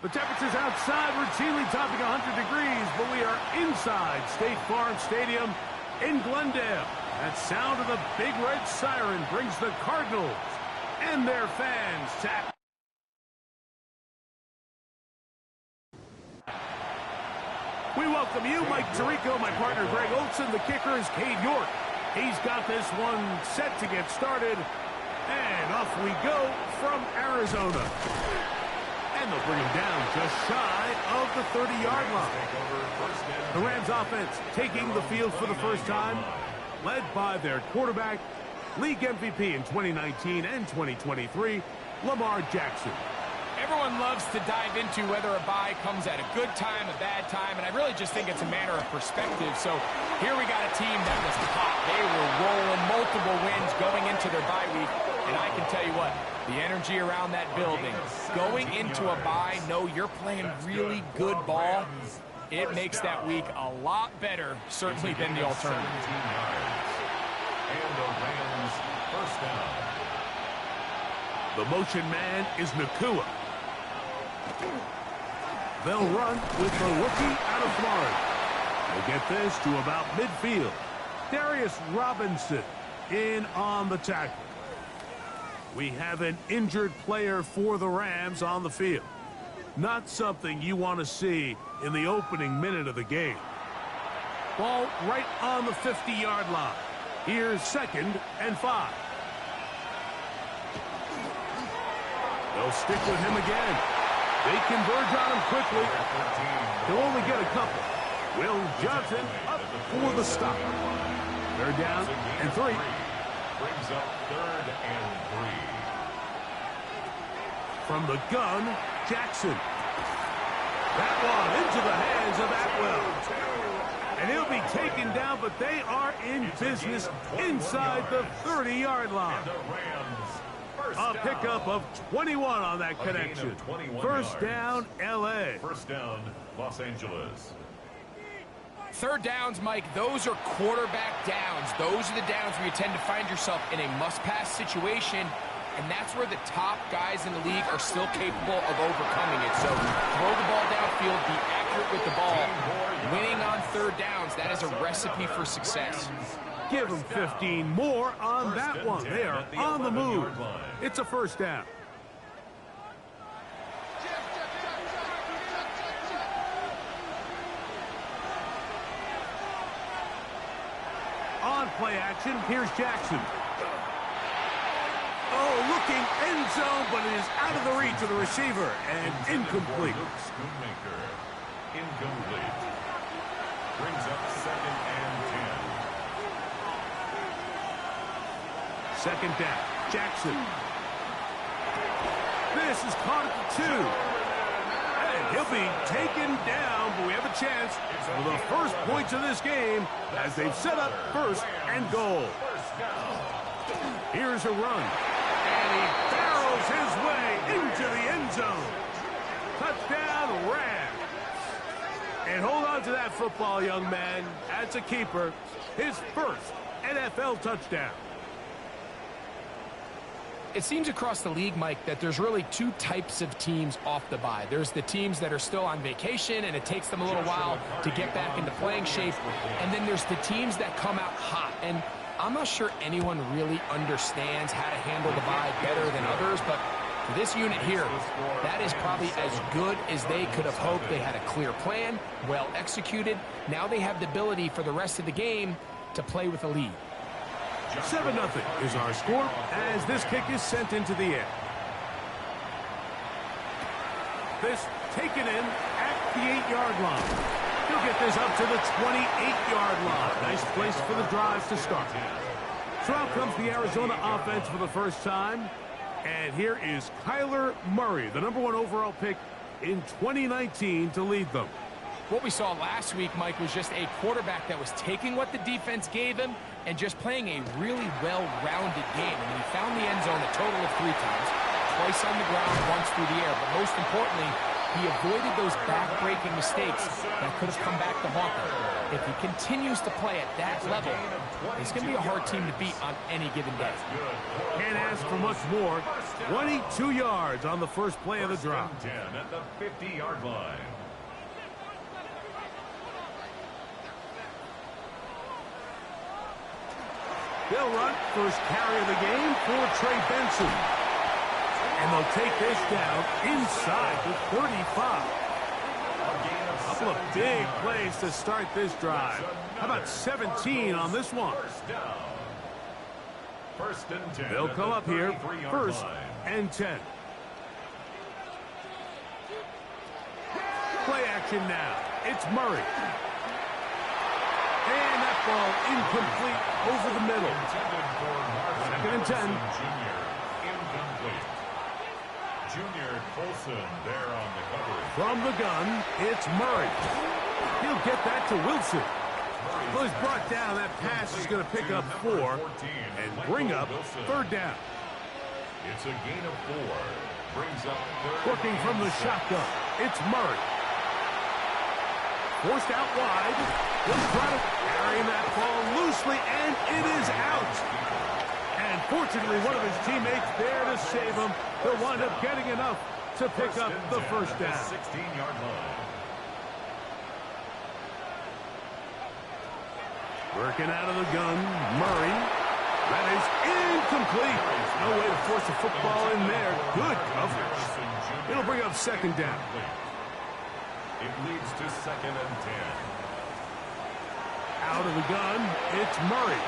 The temperatures outside routinely topping 100 degrees, but we are inside State Farm Stadium in Glendale. That sound of the big red siren brings the Cardinals and their fans to... We welcome you, Mike Tirico, my partner Greg Olson. The kicker is Cade York. He's got this one set to get started. And off we go from Arizona. And they'll bring him down just shy of the 30-yard line. The Rams offense taking the field for the first time, led by their quarterback, league MVP in 2019 and 2023, Lamar Jackson. Everyone loves to dive into whether a bye comes at a good time, a bad time, and I really just think it's a matter of perspective. So here we got a team that was hot. They were rolling multiple wins going into their bye week, and I can tell you what, the energy around that building, going into a bye, know you're playing really good ball, it makes that week a lot better, certainly, than the alternative. And the Rams first down. The motion man is Nakua. They'll run with the rookie out of Florida. They get this to about midfield. Darius Robinson in on the tackle. We have an injured player for the Rams on the field. Not something you want to see in the opening minute of the game. Ball right on the 50-yard line. Here's 2nd and 5. They'll stick with him again. They converge on him quickly. He'll only get a couple. Will Johnson up for the stop. 3rd down and 3. Brings up 3rd and 3. From the gun, Jackson. That one into the hands of Atwell. And he'll be taken down, but they are in business inside the 30-yard line. A pickup of 21 on that connection. First down, L.A. First down, Los Angeles. 3rd downs, Mike, those are quarterback downs. Those are the downs where you tend to find yourself in a must-pass situation, and that's where the top guys in the league are still capable of overcoming it. So throw the ball downfield, be accurate with the ball. Winning on 3rd downs, that is a recipe for success. Give them 15 more on that one. They are on the move. It's a first down. On play action, here's Jackson. Oh, looking end zone, but it is out of the reach of the receiver and incomplete. Incomplete. Brings up 2nd and 10. 2nd down, Jackson. This is caught at the 2. And he'll be taken down, but we have a chance for the first points of this game as they've set up 1st and goal. Here's a run. And he barrels his way into the end zone. Touchdown, Rams. And hold on to that football, young man. That's a keeper. His first NFL touchdown. It seems across the league, Mike, that there's really 2 types of teams off the bye. There's the teams that are still on vacation, and it takes them a little while to get back into playing shape. And then there's the teams that come out hot. And I'm not sure anyone really understands how to handle the bye better than others, but for this unit here, that is probably as good as they could have hoped. They had a clear plan, well executed. Now they have the ability for the rest of the game to play with a lead. 7-0 is our score as this kick is sent into the air. This taken in at the 8-yard line. He'll get this up to the 28-yard line. Nice place for the drive to start. So out comes the Arizona offense for the first time. And here is Kyler Murray, the #1 overall pick in 2019 to lead them. What we saw last week, Mike, was just a quarterback that was taking what the defense gave him and just playing a really well-rounded game. I mean, he found the end zone a total of 3 times, twice on the ground, once through the air. But most importantly, He avoided those back-breaking mistakes that could have come back to haunt them. If he continues to play at that level, it's going to be a hard team to beat on any given day. Can't ask for much more. 22 yards on the first play of the drive. 10 at the 50-yard line. They'll run first carry of the game for Trey Benson. And they'll take this down inside the 35. A couple of big plays to start this drive. How about 17 on this one? First and 10. They'll come up here, first and 10. Play action now. It's Murray. And that ball incomplete over the middle. Second and 10. Incomplete. Junior Colson there on the coverage. From the gun, it's Murray. He'll get that to Wilson. Well, he's brought down. That pass is going to pick up 4 and bring up third down. It's a gain of 4. Brings up third. Working from the shotgun, it's Murray. Forced out wide. He'll try to carry that ball loosely, and it is out. And fortunately, one of his teammates there to save him. He'll wind up getting enough to pick up the first down. 16-yard line. Working out of the gun, Murray. That is incomplete. No way to force a football in there. Good coverage. It'll bring up second down. It leads to second and 10. Out of the gun, it's Murray.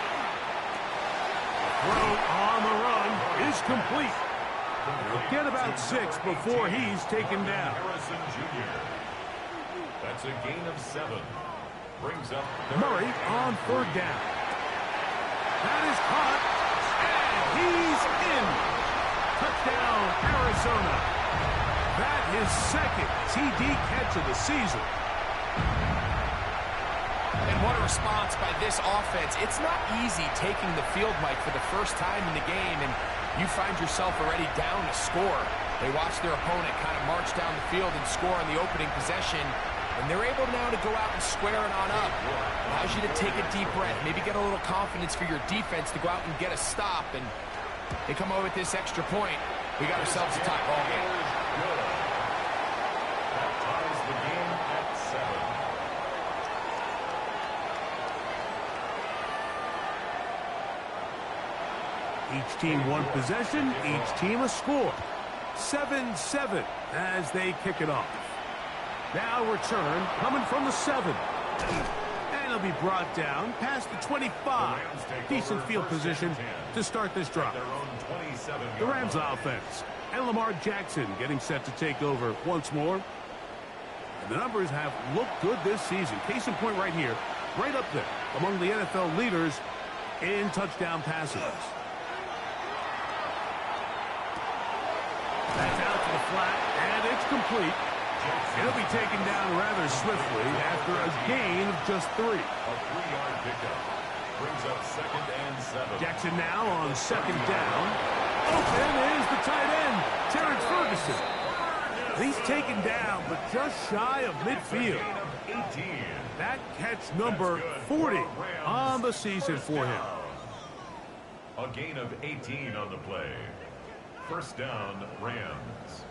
Throw on the run is complete. He'll get about 6 before he's taken down. Harrison Jr. That's a gain of 7. Brings up Murray on third down. That is caught, and he's in. Touchdown, Arizona. That is second TD catch of the season. And what a response by this offense. It's not easy taking the field, Mike, for the first time in the game, and you find yourself already down to score. They watch their opponent kind of march down the field and score on the opening possession, and they're able now to go out and square it on up. Allows you to take a deep breath, maybe get a little confidence for your defense to go out and get a stop, and they come over with this extra point. We got ourselves a tie ball game. That ties the game at 7. Each team one possession, each team a score. 7-7 as they kick it off. Now return coming from the 7. And it'll be brought down past the 25. Decent field position to start this drive. The Rams offense and Lamar Jackson getting set to take over once more. And the numbers have looked good this season. Case in point right here, right up there among the NFL leaders in touchdown passes. That's out to the flat, and it's complete. It'll be taken down rather swiftly after a gain of just 3. A 3-yard pickup. Brings up second and 7. Jackson now on second down. Open is the tight end, Terrence Ferguson. He's taken down, but just shy of midfield. That catch number 40 on the season for him. A gain of 18 on the play. First down, Rams.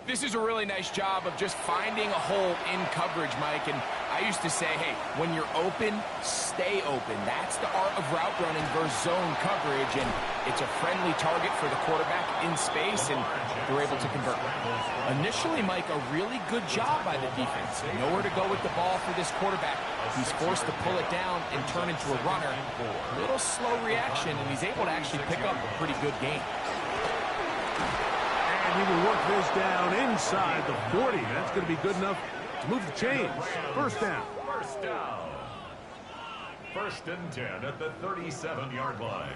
This is a really nice job of just finding a hole in coverage, Mike. And I used to say, hey, when you're open, stay open. That's the art of route running versus zone coverage. And it's a friendly target for the quarterback in space, and they're able to convert. Initially, Mike, a really good job by the defense. Nowhere to go with the ball for this quarterback. He's forced to pull it down and turn into a runner. A little slow reaction, and he's able to actually pick up a pretty good gain. And he will work this down inside the 40. That's going to be good enough to move the chains. First down. First down. First and 10 at the 37-yard line.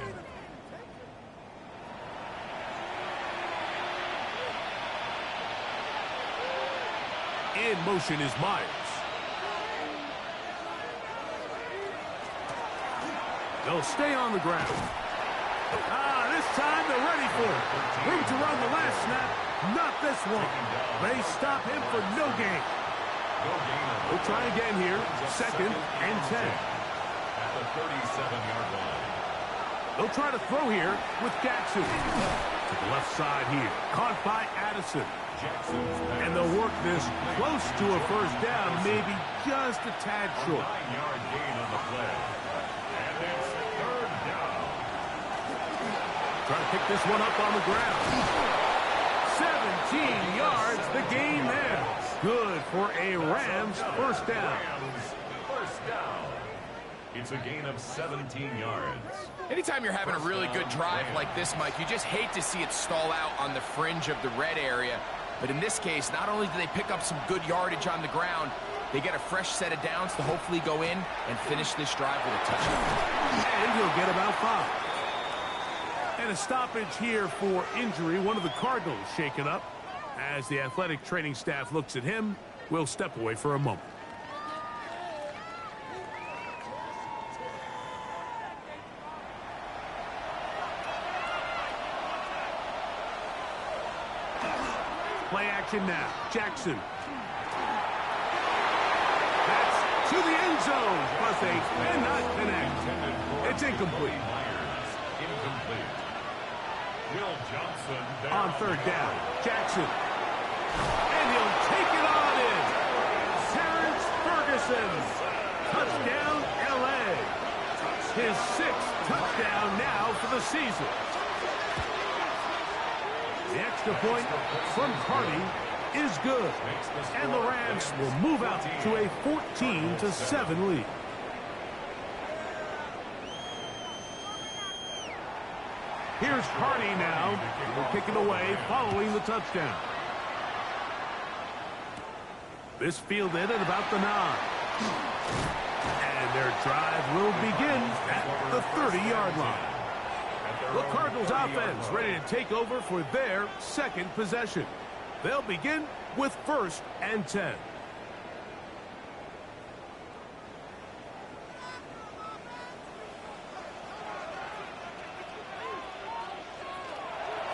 In motion is Myers. They'll stay on the ground. This time they're ready for it. Room to run the last snap. Not this one. They stop him for no gain. We'll try again here. 2nd and 10. At the 37-yard line. They'll try to throw here with Jackson. To the left side here. Caught by Addison. And they'll work this close to a first down, maybe just a tad short. 9-yard gain on the play. And it's 3rd down. Try to pick this one up on the ground. 17 yards, the gain there. Good for a Rams first down. First down. It's a gain of 17 yards. Anytime you're having a really good drive like this, Mike, you just hate to see it stall out on the fringe of the red area. But in this case, not only do they pick up some good yardage on the ground, they get a fresh set of downs to hopefully go in and finish this drive with a touchdown. And he'll get about 5. And a stoppage here for injury. One of the Cardinals shaken up. As the athletic training staff looks at him, we'll step away for a moment. Play action now. Jackson. That's to the end zone, but they cannot connect. It's incomplete. Incomplete. Will Johnson On 3rd down. Jackson. And he'll take it on in. Terrence Ferguson. Touchdown, L.A. His 6th touchdown now for the season. The extra point from Carty is good. And the Rams will move out to a 14-7 lead. Here's Carty now. He'll kick it away following the touchdown. This fielded at about the 9. And their drive will begin at the 30-yard line. The Cardinals offense ready to take over for their 2nd possession. They'll begin with 1st and 10.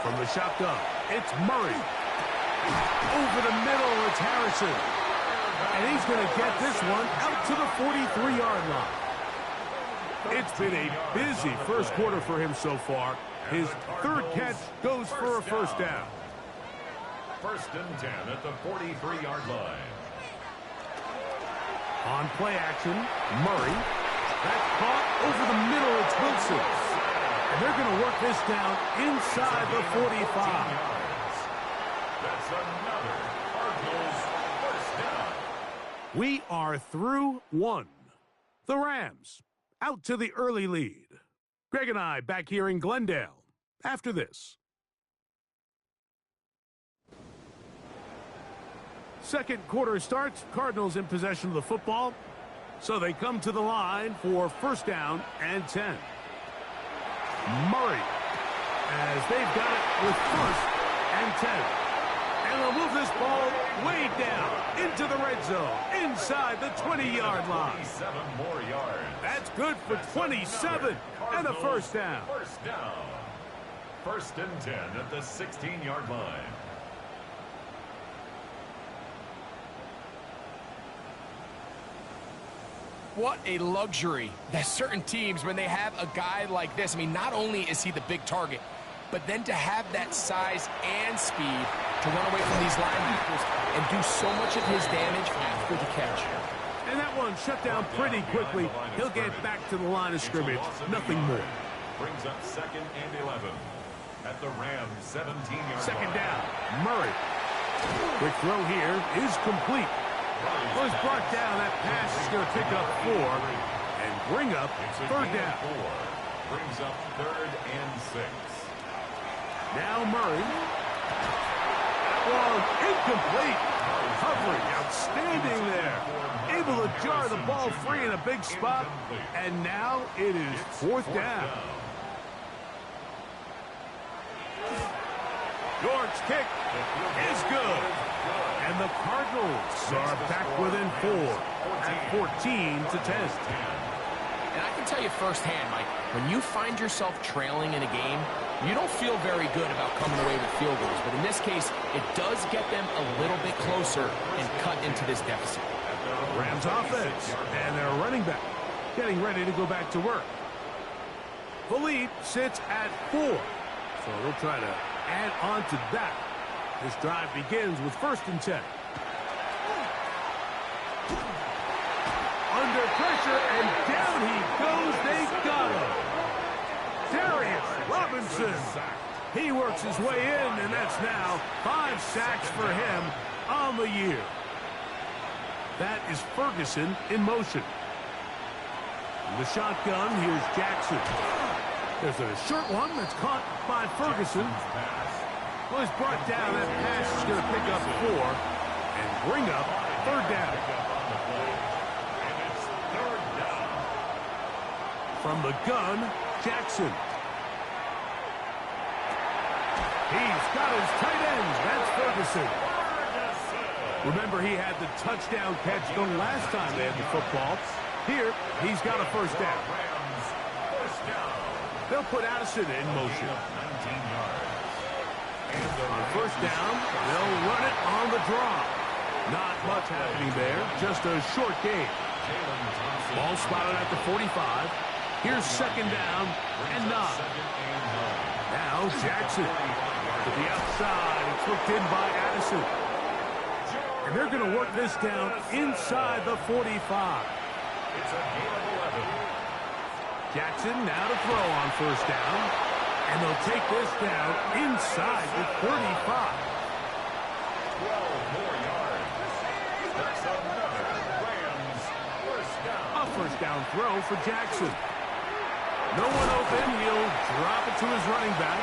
From the shotgun, it's Murray. Over the middle, it's Harrison. And he's going to get this one out to the 43-yard line. It's been a busy first quarter for him so far. His 3rd catch goes for a first down. 1st and 10 at the 43-yard line. On play action, Murray. That's caught over the middle. It's Wilson. And they're going to work this down inside the 45. That's another Cardinals first down. We are through 1. The Rams out to the early lead. Greg and I back here in Glendale after this. 2nd quarter starts. Cardinals in possession of the football. So they come to the line for first down and 10. Murray, as they've got it with 1st and 10. And they'll move this ball way down into the red zone, inside the 20-yard line. 27 more yards. That's good for 27 and a first down. First down. 1st and 10 at the 16-yard line. What a luxury that certain teams, when they have a guy like this, I mean, not only is he the big target, but then to have that size and speed to run away from these linebackers and do so much of his damage after the catch. And that one shut down pretty quickly. He'll get back to the line of scrimmage. Nothing more. Brings up 2nd and 11 at the Rams 17-yard line. 2nd down. Murray. Quick throw here is complete. Well, he's brought down. That pass is going to pick up 4 and bring up 3rd down. 4. Brings up 3rd and 6. Now Murray. That one incomplete. Coverage outstanding there. Able to jar the ball free in a big spot. And now it is 4th down. York's kick is good. And the Cardinals are back within 4 at 14-10. And I can tell you firsthand, Mike, when you find yourself trailing in a game, you don't feel very good about coming away with field goals. But in this case, it does get them a little bit closer and cut into this deficit. Rams offense, and their running back getting ready to go back to work. The lead sits at 4, so they'll try to add on to that. This drive begins with 1st and 10. Under pressure, and down he goes. They got him. Darius Robinson. He works his way in, and that's now 5 sacks for him on the year. That is Ferguson in motion. In the shotgun, here's Jackson. There's a short one that's caught by Ferguson. Well, he's brought down. That pass is going to pick up 4 and bring up 3rd down. From the gun, Jackson. He's got his tight end. That's Ferguson. Remember, he had the touchdown catch the last time they had the football. Here, he's got a 1st down. They'll put Addison in motion. On 1st down, they'll run it on the draw. Not much happening there, just a short gain. Ball spotted at the 45. Here's 2nd down and 9. Now Jackson to the outside. It's hooked in by Addison. And they're going to work this down inside the 45. It's a gain of 11. Jackson now to throw on 1st down. And they'll take this down inside the 35. 12 more yards. That's another Rams 1st down. A 1st down throw for Jackson. No one open. He'll drop it to his running back.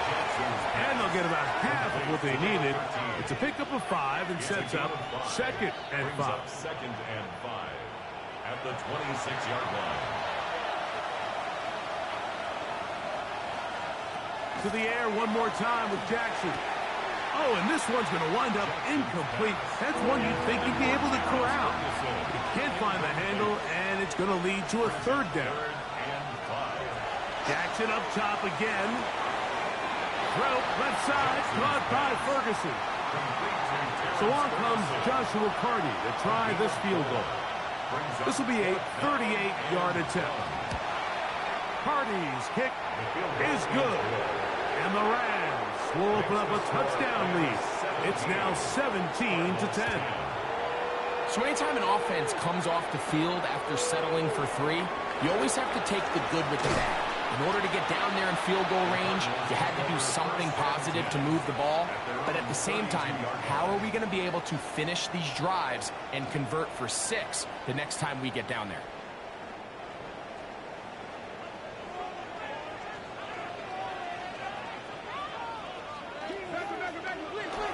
And they'll get about half of what they needed. It's a pickup of 5 and sets up 2nd and 5. 2nd and 5 at the 26-yard line. To the air one more time with Jackson. Oh, and this one's going to wind up incomplete. That's one you'd think he'd be able to corral. He can't find the handle, and it's going to lead to a 3rd down. Jackson up top again. Throw, left side, caught by Ferguson. So on comes Joshua Carty to try this field goal. This will be a 38-yard attempt. Carty's kick is good. And the Rams will open up a touchdown lead. It's now 17-10. So anytime an offense comes off the field after settling for 3, you always have to take the good with the bad. In order to get down there in field goal range, you had to do something positive to move the ball. But at the same time, how are we going to be able to finish these drives and convert for 6 the next time we get down there?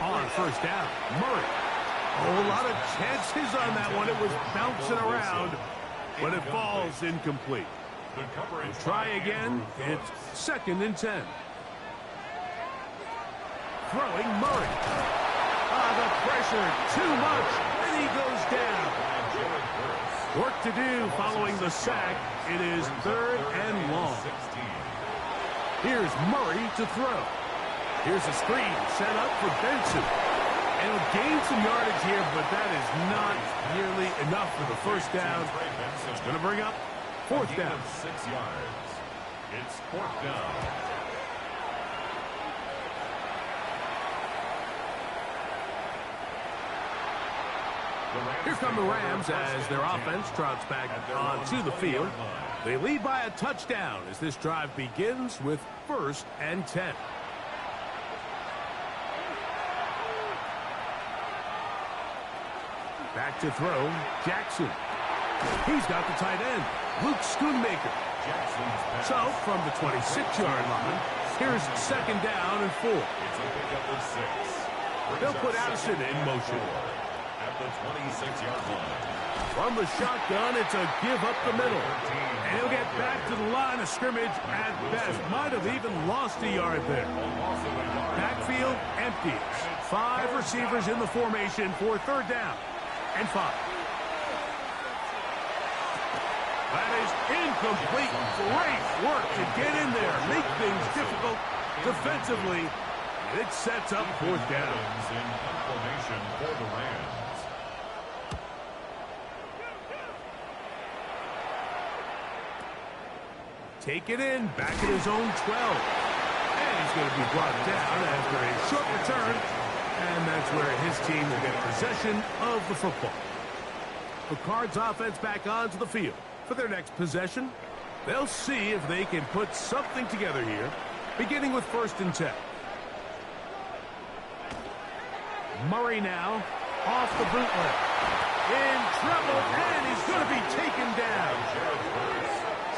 On 1st down, Murray. Oh, a lot of chances on that one. It was bouncing around, but it falls incomplete. We'll try again. It's 2nd and 10. Throwing Murray. The pressure, too much, and he goes down. Work to do following the sack. It is 3rd and long. Here's Murray to throw. Here's a screen set up for Benson. And he'll gain some yardage here, but that is not nearly enough for the 1st down. It's going to bring up 4th down. 6 yards. It's 4th down. Here come the Rams as their offense trots back onto the field. They lead by a touchdown as this drive begins with 1st and 10. Back to throw, Jackson. He's got the tight end, Luke Schoonmaker. So, from the 26-yard line, here's 2nd down and 4. It's a pickup of 6. They'll put Addison in motion. At the 26-yard line. From the shotgun, it's a give up the middle. And he'll get back to the line of scrimmage at best. Might have even lost a yard there. Backfield empty. 5 receivers in the formation for 3rd down and 5. That is incomplete. Great work to get in there, make things difficult defensively. And it sets up fourth down. In formation for the Rams. Take it in, back at his own 12. And he's going to be brought down after a short return. And that's where his team will get possession of the football. The Cards offense back onto the field for their next possession. They'll see if they can put something together here, beginning with 1st and 10. Murray now off the bootleg. In trouble, and he's going to be taken down.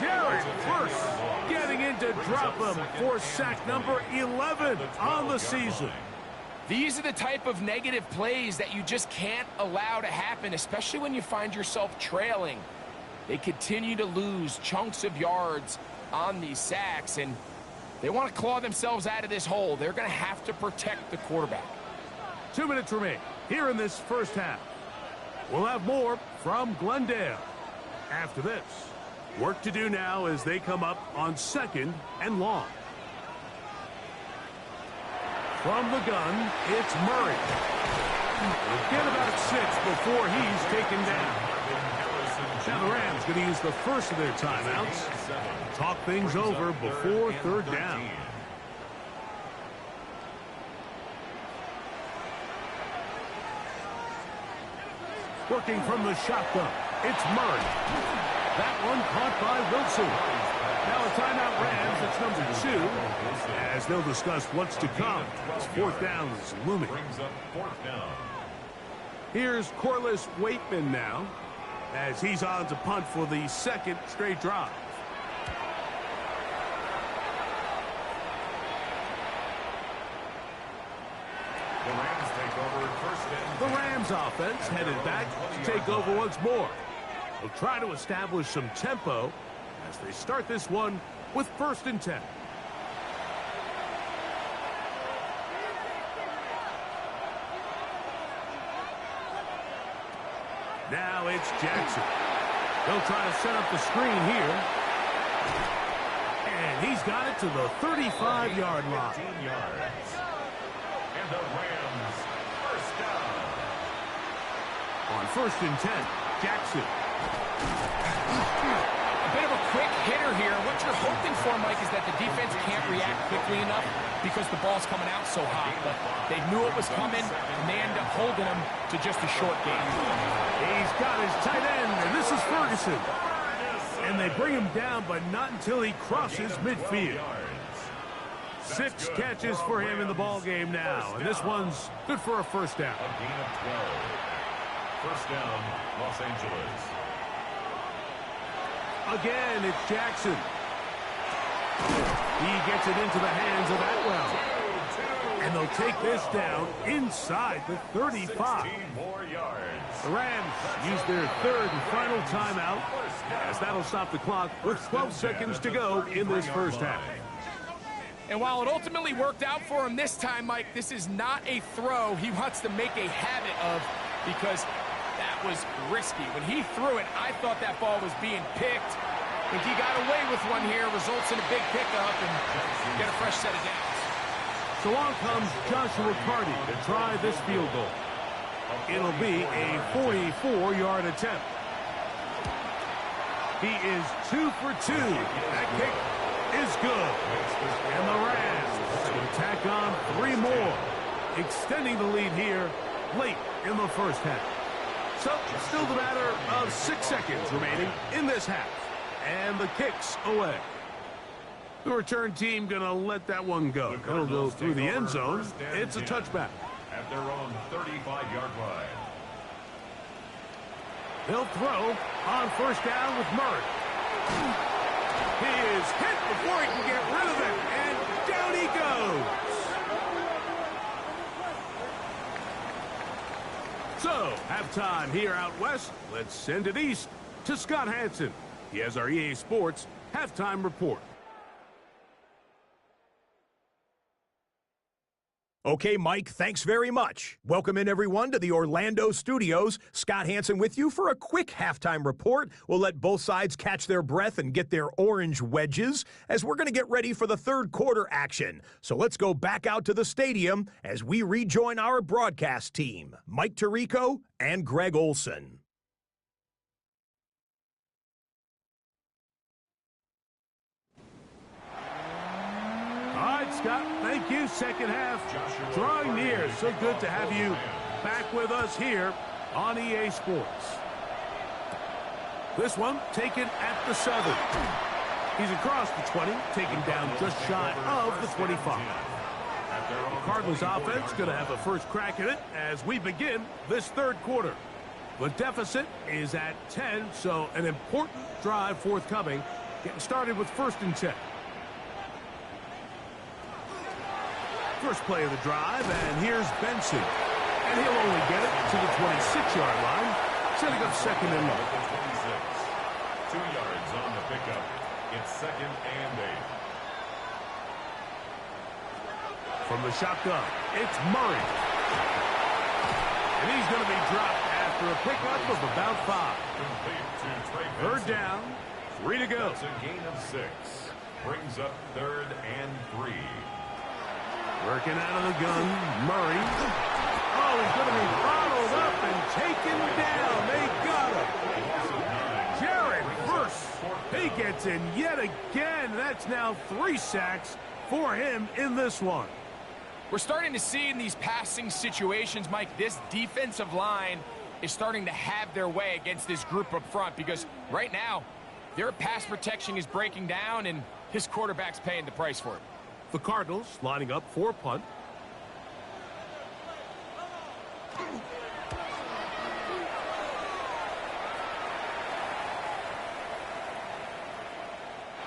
Jared Verse getting in to drop him for sack number 11 on the season. These are the type of negative plays that you just can't allow to happen, especially when you find yourself trailing. They continue to lose chunks of yards on these sacks, and they want to claw themselves out of this hole. They're going to have to protect the quarterback. 2 minutes remain here in this first half. We'll have more from Glendale after this. Work to do now as they come up on 2nd and long. From the gun, it's Murray. We'll get about 6 before he's taken down. Now the Rams going to use the first of their timeouts. Talk things over before 3rd down. Working from the shotgun, it's Murray. That one caught by Wilson. Now a timeout Rams, it's number 2, as they'll discuss what's to come. It's 4th down is looming. Here's Corliss Waitman now, as he's on to punt for the 2nd straight drive. The Rams offense headed back to take over once more. They'll try to establish some tempo as they start this one with 1st and 10. Now it's Jackson. They'll try to set up the screen here. And he's got it to the 35-yard line. And the Rams first down. On 1st and 10, Jackson. A bit of a quick hitter here. What you're hoping for, Mike, is that the defense can't react quickly enough because the ball's coming out so hot. But they knew it was coming, and they end up holding him to just a short gain. He's got his tight end, and this is Ferguson. And they bring him down, but not until he crosses midfield. 6 catches for him in the ball game now, and this one's good for a 1st down. A gain of 12. 1st down, Los Angeles. Again, it's Jackson. He gets it into the hands of Atwell. And they'll take this down inside the 35. 16 more yards. The Rams use their 3rd and final timeout, as that'll stop the clock with 12 seconds to go in this first half. And while it ultimately worked out for him this time, Mike, this is not a throw he wants to make a habit of, because that was risky. When he threw it, I thought that ball was being picked. If he got away with one here, results in a big pickup and get a fresh set of downs. So on comes Joshua Carty to try this field goal. It'll be a 44-yard attempt. He is 2 for 2. That kick is good. And the Rams will tack on 3 more, extending the lead here late in the first half. So still the matter of 6 seconds remaining in this half. And the kick's away. The return team going to let that one go. It'll go through the end zone. It's a touchback. At their own 35-yard line. They'll throw on 1st down with Murray. He is hit before he can get rid of it, and down he goes. So, halftime here out west. Let's send it east to Scott Hansen. He has our EA Sports halftime report. Okay, Mike, thanks very much. Welcome in, everyone, to the Orlando studios. Scott Hansen with you for a quick halftime report. We'll let both sides catch their breath and get their orange wedges as we're going to get ready for the third quarter action. So let's go back out to the stadium as we rejoin our broadcast team, Mike Tirico and Greg Olson. All right, Scott, thank you. Second half drawing near. So good to have you back with us here on EA Sports. This one taken at the Southern. He's across the 20, taken down just shy of the 25. The Cardinals offense going to have a first crack at it as we begin this third quarter. The deficit is at 10, so an important drive forthcoming. Getting started with 1st and 10. First play of the drive, and here's Benson. And he'll only get it to the 26-yard line, setting up 2nd and 1. 2 yards on the pickup. It's 2nd and 8. From the shotgun, it's Murray. And he's going to be dropped after a pickup of about 5. Complete to Trey Third Benson. down, 3 to go. That's a gain of 6. Brings up 3rd and 3. Working out of the gun, Murray. Oh, he's going to be bottled up and taken down. They got him. Jared Verse. He gets in yet again. That's now 3 sacks for him in this one. We're starting to see in these passing situations, Mike, this defensive line is starting to have their way against this group up front because right now, their pass protection is breaking down and his quarterback's paying the price for it. The Cardinals lining up for a punt.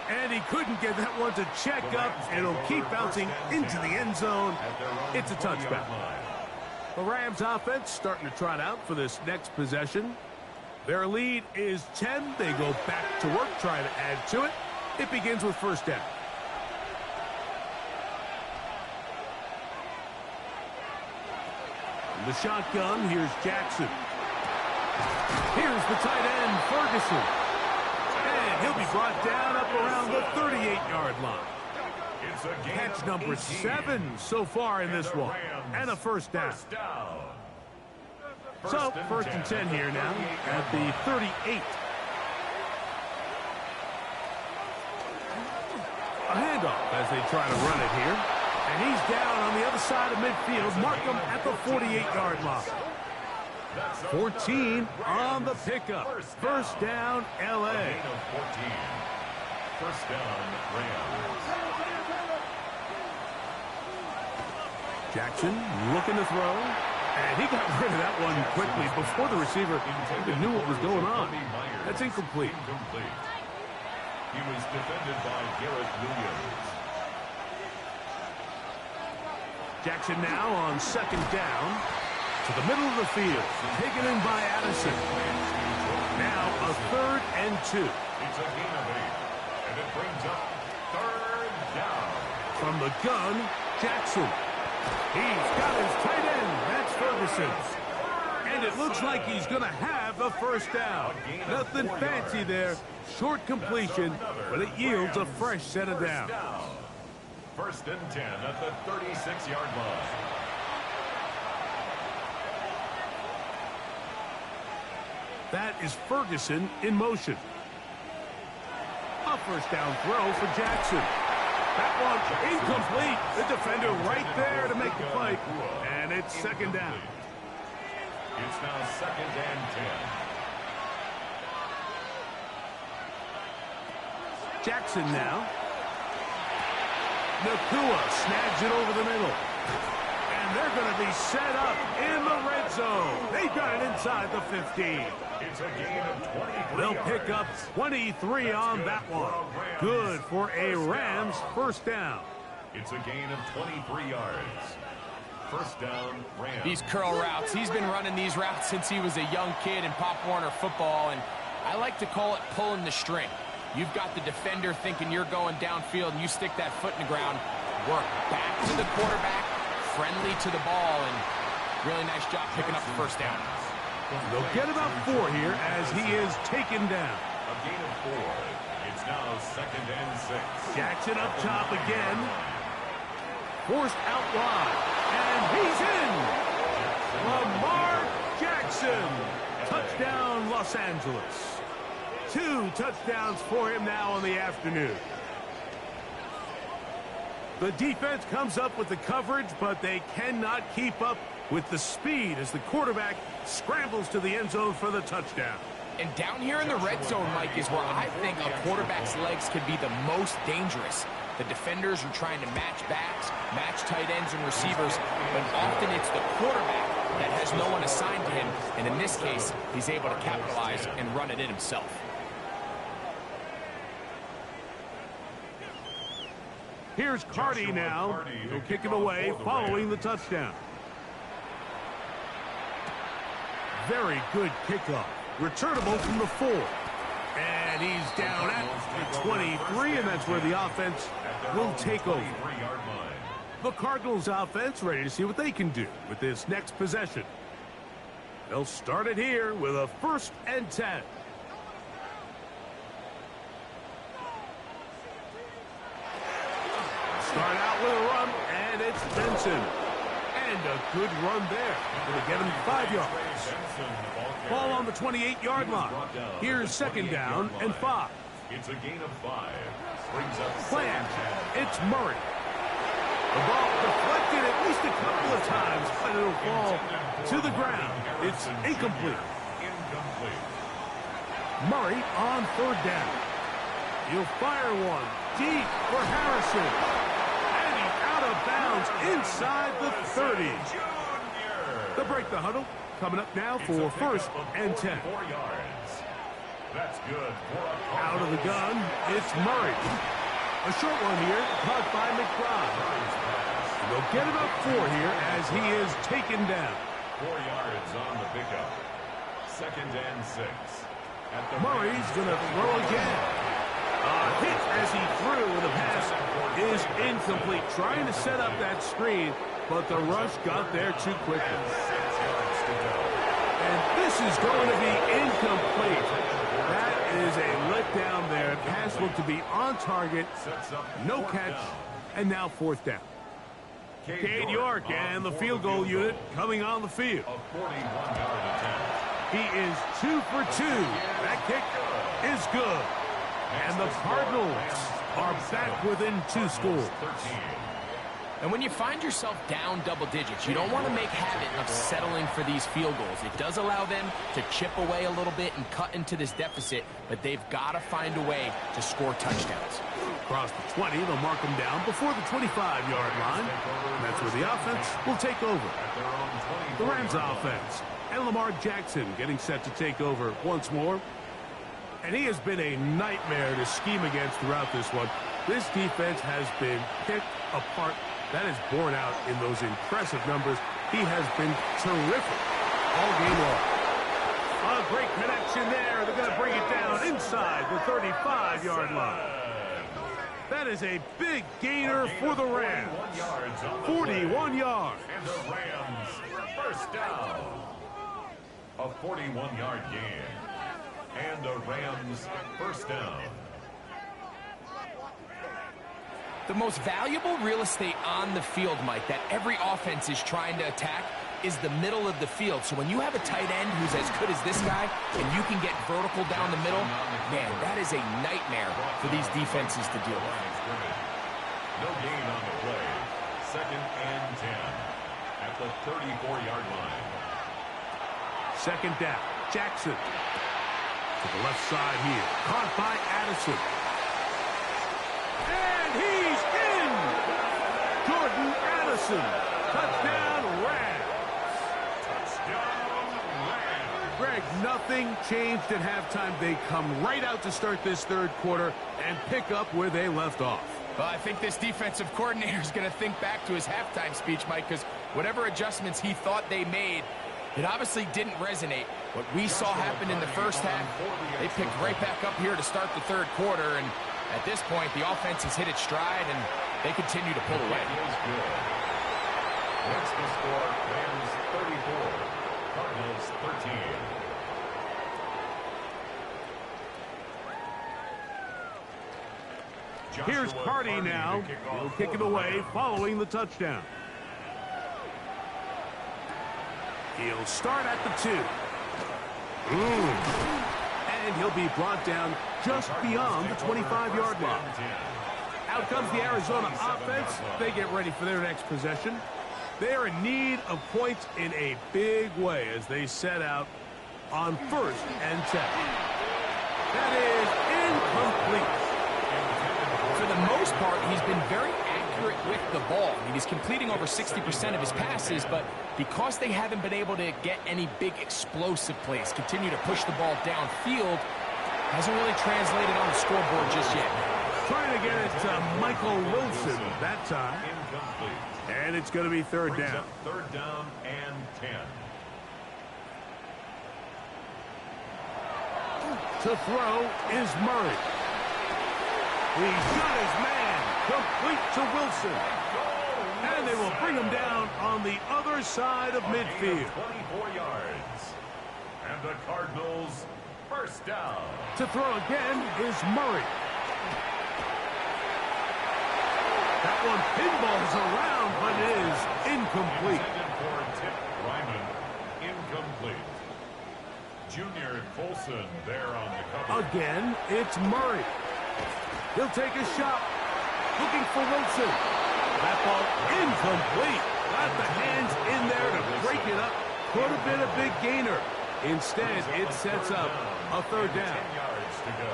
And he couldn't get that one to check up. It'll keep bouncing into the end zone. It's a touchback. The Rams offense starting to trot out for this next possession. Their lead is 10. They go back to work, trying to add to it. It begins with 1st down. The shotgun, here's Jackson. Here's the tight end, Ferguson. And he'll be brought down up around the 38-yard line. It's a gain Catch of number 18. 7 so far in this one. And a 1st down. So, 1st and 10 here now at the 38. A handoff as they try to run it here. And he's down on the other side of midfield. Mark him at the 48-yard line. 14 on the pickup. 1st down, L.A. Gain of 14. 1st down, Rams. Jackson looking to throw. And he got rid of that one quickly before the receiver even knew what was going on. That's incomplete. He was defended by Garrett Williams. Jackson now on 2nd down to the middle of the field. Taken in by Addison. Now a 3rd and 2. It's a gain of 8. And it brings up 3rd down. From the gun, Jackson. He's got his tight end. That's Ferguson. And it looks like he's going to have a 1st down. Nothing fancy there. Short completion, but it yields a fresh set of downs. 1st and 10 at the 36-yard line. That is Ferguson in motion. A 1st down throw for Jackson. That one incomplete. The defender right there to make the play. And it's 2nd down. It's now 2nd and 10. Jackson now. Nakua snags it over the middle. And they're going to be set up in the red zone. They got it inside the 15. It's a gain of 23. They'll pick up 23 on that one. Good for a Rams 1st down. It's a gain of 23 yards. 1st down, Rams. These curl routes, he's been running these routes since he was a young kid in Pop Warner football, and I like to call it pulling the string. You've got the defender thinking you're going downfield, and you stick that foot in the ground, work back to the quarterback, friendly to the ball, and really nice job picking up the first down. They'll get about 4 here as he is taken down. A gain of 4. It's now 2nd and 6. Jackson up top again. Forced out wide. And he's in. Lamar Jackson. Touchdown, Los Angeles. 2 touchdowns for him now on the afternoon. The defense comes up with the coverage, but they cannot keep up with the speed as the quarterback scrambles to the end zone for the touchdown. And down here in the red zone, Mike, is where I think a quarterback's legs could be the most dangerous. The defenders are trying to match backs, match tight ends and receivers, but often it's the quarterback that has no one assigned to him, and in this case, he's able to capitalize and run it in himself. Here's Carty now. He'll kick it away following the touchdown. Very good kickoff. Returnable from the 4. And he's down at the 23, and that's where the offense will take over. The Cardinals offense ready to see what they can do with this next possession. They'll start it here with a 1st and 10. Start out with a run, and it's Benson. And a good run there. Going to get him 5 yards. Ball on the 28-yard line. Here's 2nd down and 5. It's a gain of 5. Brings up Plan. It's Murray. The ball deflected at least a couple of times, but it'll fall to the ground. It's incomplete. Murray on 3rd down. He'll fire one deep for Harrison. And he's out of bounds inside the 30. They'll break the huddle. Coming up now for 1st and 10. 4 yards. That's good. Out of the gun, it's Murray. A short one here, caught by McBride. They'll get about 4 here as he is taken down. 4 yards on the pickup. 2nd and 6. Murray's going to throw again. A hit as he threw, and the pass is incomplete. Trying to set up that screen, but the rush got there too quickly. And this is going to be incomplete. That is a letdown there. Pass looked to be on target. No catch. And now 4th down. Cade York and the field goal unit coming on the field. A 41-yard attempt. He is 2 for 2. That kick is good. And the Cardinals are back within 2 scores. And when you find yourself down double digits, you don't want to make habit of settling for these field goals. It does allow them to chip away a little bit and cut into this deficit, but they've got to find a way to score touchdowns. Across the 20, they'll mark them down before the 25-yard line. And that's where the offense will take over. The Rams offense and Lamar Jackson getting set to take over once more. And he has been a nightmare to scheme against throughout this one. This defense has been picked apart. That is borne out in those impressive numbers. He has been terrific all game long. A great connection there. They're going to bring it down inside the 35-yard line. That is a big gainer for the Rams. 41 yards. And the Rams first down. A 41-yard gain. And the Rams first down. The most valuable real estate on the field, Mike, that every offense is trying to attack is the middle of the field. So when you have a tight end who's as good as this guy and you can get vertical down the middle, man, that is a nightmare for these defenses to deal with. No gain on the play. 2nd and 10 at the 34-yard line. 2nd down. Jackson to the left side here. Caught by Addison. And he's in! Jordan Addison. Touchdown, Rams. Touchdown, Rams. Greg, nothing changed at halftime. They come right out to start this 3rd quarter and pick up where they left off. Well, I think this defensive coordinator is going to think back to his halftime speech, Mike, because whatever adjustments he thought they made, it obviously didn't resonate. What we saw happen in the first half, they picked right back up here to start the 3rd quarter, and at this point, the offense has hit its stride, and they continue to pull away. Makes the score Rams 34, Cardinals 13. Here's Cardi now. He'll kick it away following the touchdown. He'll start at the 2. And he'll be brought down just beyond the 25-yard line. Out comes the Arizona offense. They get ready for their next possession. They are in need of points in a big way as they set out on 1st and 10. That is incomplete. For the most part, he's been very accurate with the ball. I mean, he's completing over 60% of his passes, but because they haven't been able to get any big explosive plays, continue to push the ball downfield, hasn't really translated on the scoreboard just yet. Trying to get it to Michael Wilson that time. Incomplete. And it's going to be 3rd Brings down. up 3rd down and 10. To throw is Murray. He's got his man complete to Wilson. And they will bring him down on the other side of midfield. 24 yards. And the Cardinals 1st down. To throw again is Murray. That one pinballs around, but it is incomplete. Intended for Tip Ryman. Incomplete. Junior Colson there on the cover. Again, it's Murray. He'll take a shot. Looking for Wilson. That ball incomplete. Got the hands in there to break it up. Could have been a big gainer. Instead, it sets up a 3rd down. 10 yards to go.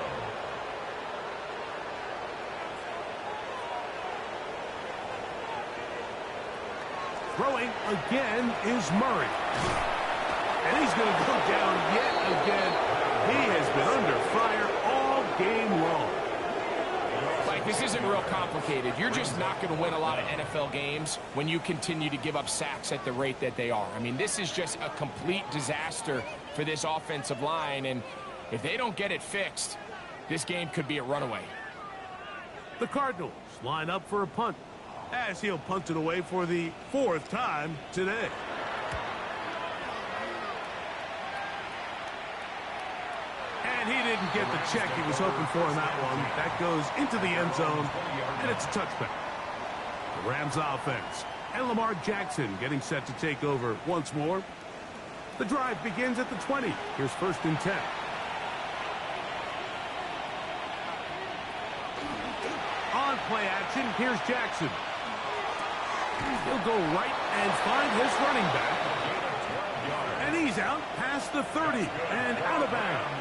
Throwing again is Murray. And he's going to go down yet again. He has been under fire all game long. Like, this isn't real complicated. You're just not going to win a lot of NFL games when you continue to give up sacks at the rate that they are. I mean, this is just a complete disaster for this offensive line, and if they don't get it fixed, this game could be a runaway. The Cardinals line up for a punt, as he'll punt it away for the 4th time today. And he didn't get the check he was hoping for in that one. That goes into the end zone, and it's a touchback. The Rams offense and Lamar Jackson getting set to take over once more. The drive begins at the 20. Here's 1st and 10. On play action, here's Jackson. He'll go right and find his running back. And he's out past the 30 and out of bounds.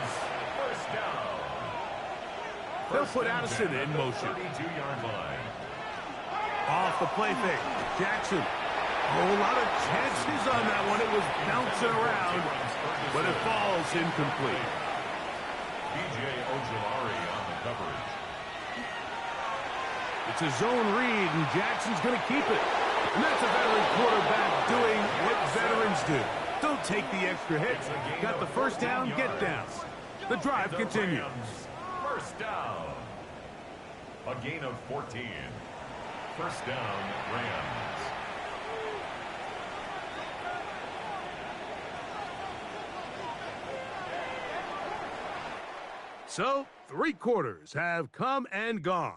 They'll put Addison in motion. 32-yard line. Off the play fake. Jackson. A whole lot of chances on that one. It was bouncing around, but it falls incomplete. B.J. Ojulari on the coverage. It's a zone read, and Jackson's going to keep it. And that's a veteran quarterback doing what veterans do. Don't take the extra hit. Got the 1st down, get down. The drive continues. 1st down. A gain of 14. 1st down, Rams. So, 3 quarters have come and gone.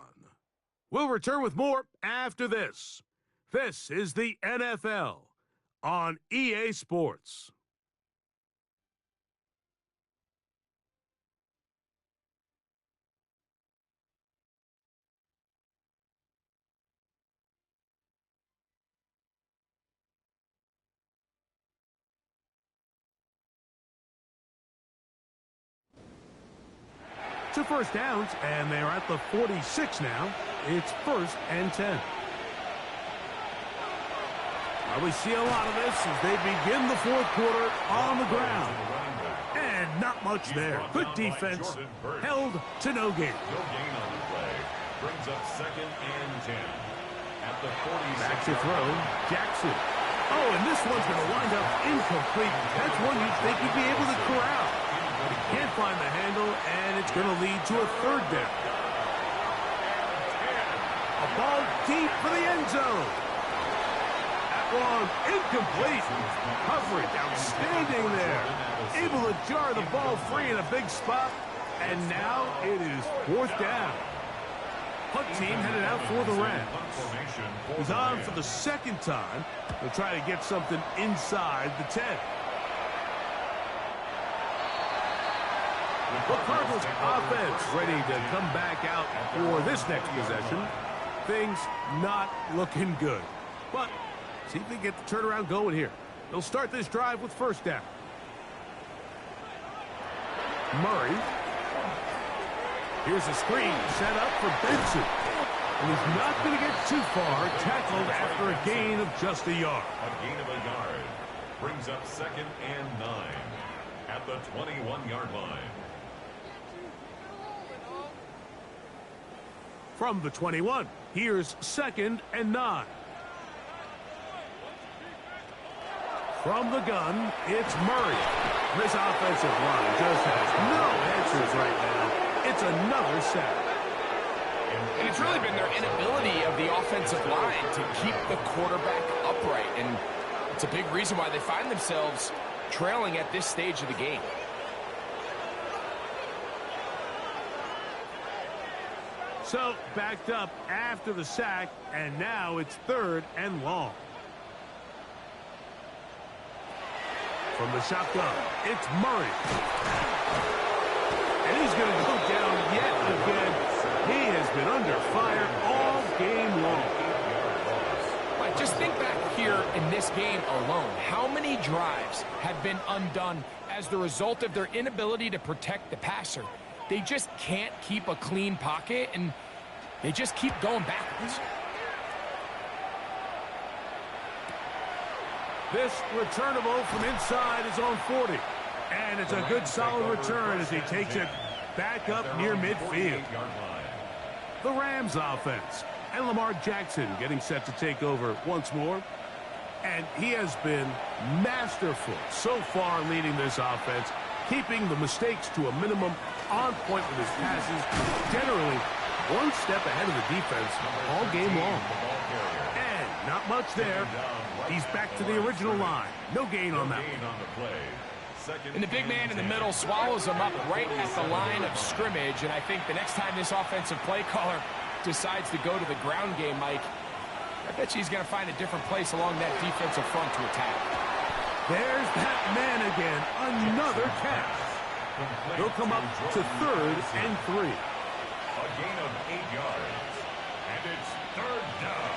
We'll return with more after this. This is the NFL on EA Sports. To 1st downs, and they're at the 46 now. It's 1st and 10. Well, we see a lot of this as they begin the 4th quarter on the ground. And not much there. Good defense, held to no gain. No gain on the play. Brings up 2nd and 10. At the 46. Back to throw, Jackson. Oh, and this one's going to wind up incomplete. That's one you'd think he'd be able to corral. Can't find the handle, and it's going to lead to a 3rd down. A ball deep for the end zone. At one incomplete. Coverage outstanding there. Able to jar the ball free in a big spot. And now it is 4th down. Punt team headed out for the Rams. He's on for the 2nd time. They'll try to get something inside the 10. The Cardinals offense ready to come back out for this next possession. Things not looking good. But see if they get the turnaround going here. They'll start this drive with 1st down. Murray. Here's a screen set up for Benson. And he's not going to get too far. Tackled after a gain of just a yard. A gain of a yard brings up 2nd and 9 at the 21-yard line. From the 21, here's 2nd and 9. From the gun, it's Murray. This offensive line just has no answers right now. It's another sack. And it's really been their inability of the offensive line to keep the quarterback upright. And it's a big reason why they find themselves trailing at this stage of the game. So, backed up after the sack, and now it's 3rd and long. From the shotgun, it's Murray. And he's going to go down yet again. He has been under fire all game long. But just think back here in this game alone. How many drives have been undone as the result of their inability to protect the passer? They just can't keep a clean pocket, and they just keep going backwards. This returnable from inside his own 40. And it's a good solid return as he takes it back up near midfield. The Rams offense. And Lamar Jackson getting set to take over once more. And he has been masterful so far leading this offense, keeping the mistakes to a minimum, on point with his passes, generally one step ahead of the defense all game long. And not much there. He's back to the original line. No gain on that one. And the big man in the middle swallows him up right at the line of scrimmage. And I think the next time this offensive play caller decides to go to the ground game, Mike, I bet you he's going to find a different place along that defensive front to attack. There's that man again. Another catch. They'll come up to 3rd and 3. A gain of 8 yards. And it's 3rd down.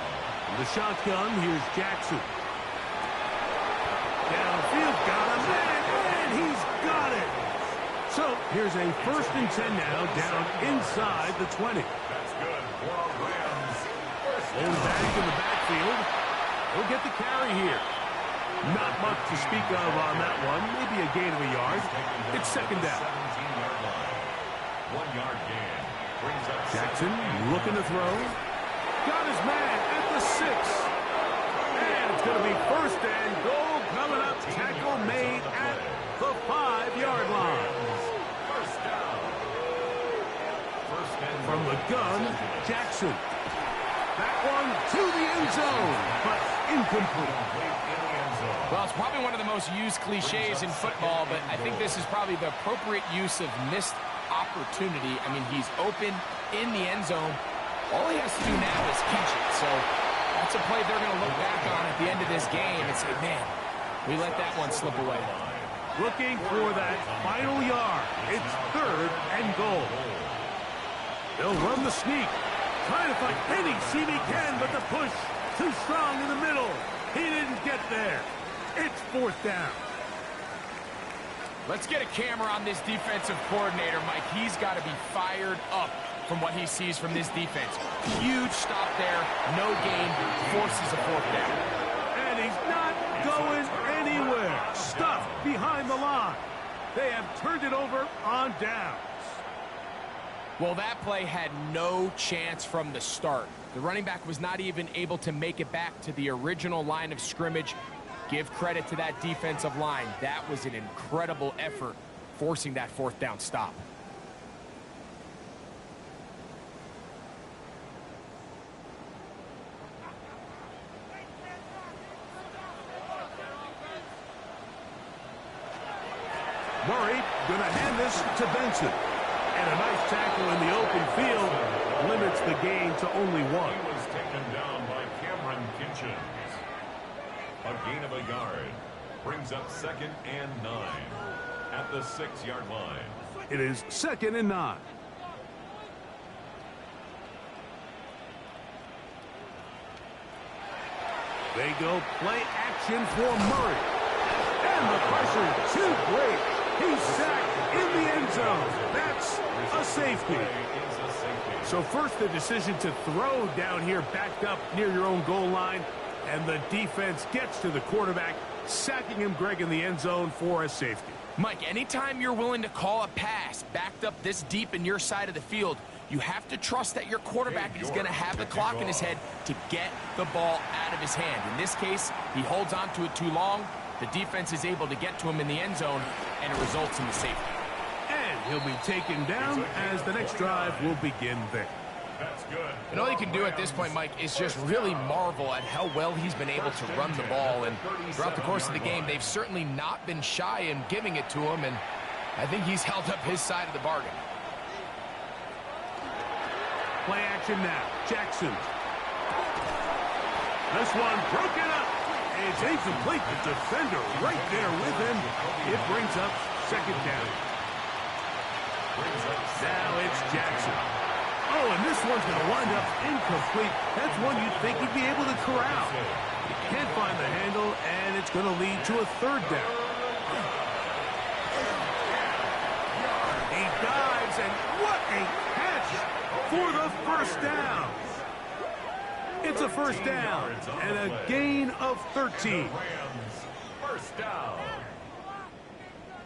The shotgun, here's Jackson. Downfield, got him, and he's got it. So here's a 1st and 10 now, down inside the 20. That's good for our Rams. Old back in the backfield. He'll get the carry here. Not much to speak of on that one. Maybe a gain of a yard. It's 2nd down. 17-yard line. 1-yard gain. Brings up Jackson looking to throw. Got his man at the 6. And it's going to be 1st and goal coming up. Tackle made at the 5-yard line. First down. From the gun, Jackson. That one to the end zone, but incomplete. Well, it's probably one of the most used cliches in football, but I think this is probably the appropriate use of missed opportunity. I mean, he's open in the end zone. All he has to do now is catch it. So that's a play they're going to look back on at the end of this game and say, man, we let that one slip away. Looking for that final yard. It's 3rd and goal. They'll run the sneak. Trying to find any seam he can, but the push too strong in the middle. He didn't get there. It's 4th down. Let's get a camera on this defensive coordinator, Mike. He's got to be fired up from what he sees from this defense. Huge stop there, no gain, forces a 4th down. And he's not going anywhere. Stuffed behind the line. They have turned it over on downs. Well, that play had no chance from the start. The running back was not even able to make it back to the original line of scrimmage. Give credit to that defensive line. That was an incredible effort, forcing that 4th down stop. Murray going to hand this to Benson. And a nice tackle in the open field limits the gain to only one. He was taken down by Cameron Kitchens. A gain of a yard brings up 2nd and 9 at the 6-yard line. It is 2nd and 9. They go play action for Murray. And the pressure too great. He's sacked in the end zone. That's a safety. So first the decision to throw down here backed up near your own goal line. And the defense gets to the quarterback, sacking him, Greg, in the end zone for a safety. Mike, anytime you're willing to call a pass backed up this deep in your side of the field, you have to trust that your quarterback is going to have the clock in his head to get the ball out of his hand. In this case, he holds on to it too long. The defense is able to get to him in the end zone, and it results in the safety. And he'll be taken down as the next drive will begin there. That's good. And all you can do at this point, Mike, is just really marvel at how well he's been able to run the ball. And throughout the course of the game, they've certainly not been shy in giving it to him. And I think he's held up his side of the bargain. Play action now. Jackson. This one broken up. It's incomplete. The defender right there with him. It brings up 2nd down. Now it's Jackson. Oh, and this one's going to wind up incomplete. That's one you'd think he'd be able to corral. He can't find the handle, and it's going to lead to a 3rd down. He dives, and what a catch for the 1st down. It's a 1st down and a gain of 13. First down.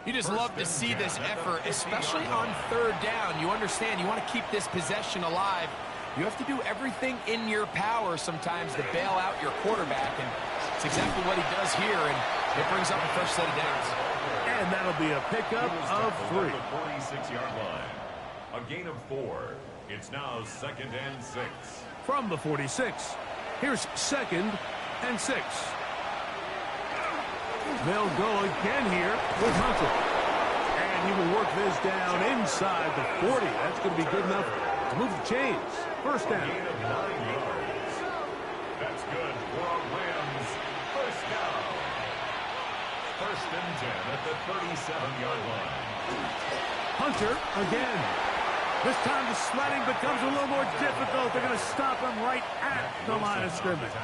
You just love to see this effort, especially on 3rd down. You understand, you want to keep this possession alive. You have to do everything in your power sometimes to bail out your quarterback, and it's exactly what he does here, and it brings up the first set of downs. And that'll be a pickup of 3. 46-yard line. A gain of 4. It's now 2nd and 6. From the 46, here's 2nd and 6. They'll go again here with Hunter. And he will work this down inside the 40. That's going to be good enough to move the chains. 1st down. Gain of 9 yards. That's good for a Rams 1st down. 1st and 10 at the 37-yard line. Hunter again. This time the sledding becomes a little more difficult. They're going to stop him right at the line of scrimmage.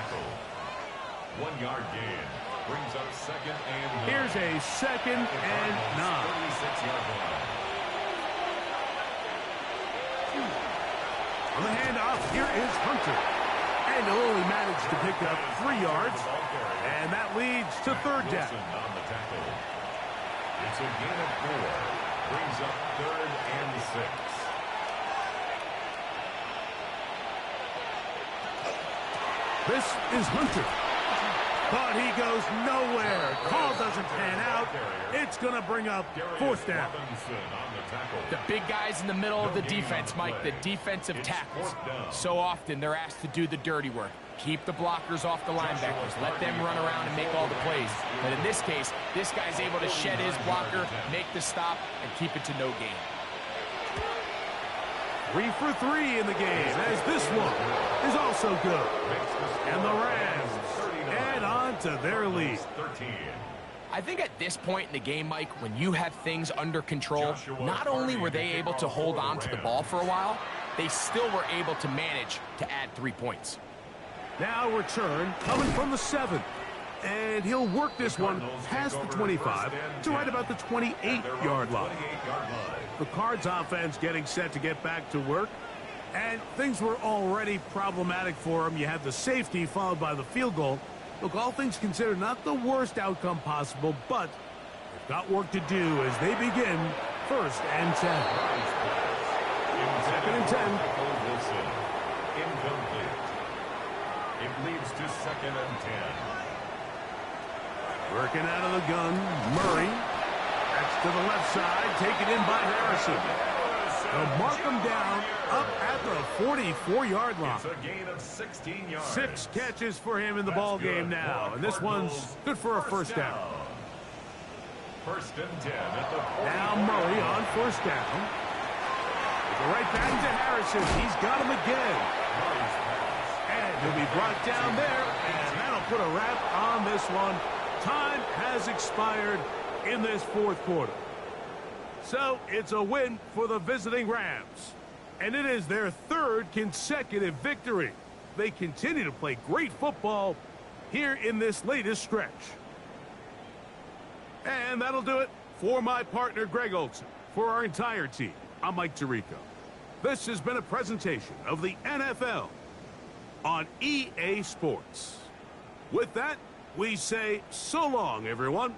1-yard gain. Brings up 2nd and 9. Here's a 2nd and 9. 36-yard line. On the handoff, here is Hunter. And he'll only manage to pick up 3 yards. And that leads to 3rd down. On the tackle. It's a gain of 4. Brings up 3rd and 6. This is Hunter. But he goes nowhere. Call doesn't pan out. It's going to bring up 4th down. The big guys in the middle of the defense, Mike, the defensive tackles. So often they're asked to do the dirty work. Keep the blockers off the linebackers. Let them run around and make all the plays. But in this case, this guy's able to shed his blocker, make the stop, and keep it to no gain. 3 for 3 in the game, as this one is also good. And the Rams add on to their lead. I think at this point in the game, Mike, when you have things under control, not only were they able to hold on to the ball for a while, they still were able to manage to add 3 points. Now return coming from the 7. And he'll work this one past the 25 to right about the 28-yard line. The Cards offense getting set to get back to work. And things were already problematic for him. You had the safety followed by the field goal. Look, all things considered, not the worst outcome possible, but they've got work to do as they begin 1st and 10. 2nd and 10. Incomplete. It leads to 2nd and 10. Working out of the gun, Murray. That's to the left side, taken in by Harrison. They'll mark him down up at the 44-yard line. It's a gain of 16 yards. 6 catches for him in the ball game now, and this one's good for a 1st down. First and 10 at the 40. Now Murray on first down. Right back to Harrison. He's got him again. And he'll be brought down there, and that'll put a wrap on this one. Time has expired in this fourth quarter. So it's a win for the visiting Rams. And it is their third consecutive victory. They continue to play great football here in this latest stretch. And that'll do it for my partner, Greg Olson. For our entire team, I'm Mike Tirico. This has been a presentation of the NFL on EA Sports. With that, we say so long, everyone.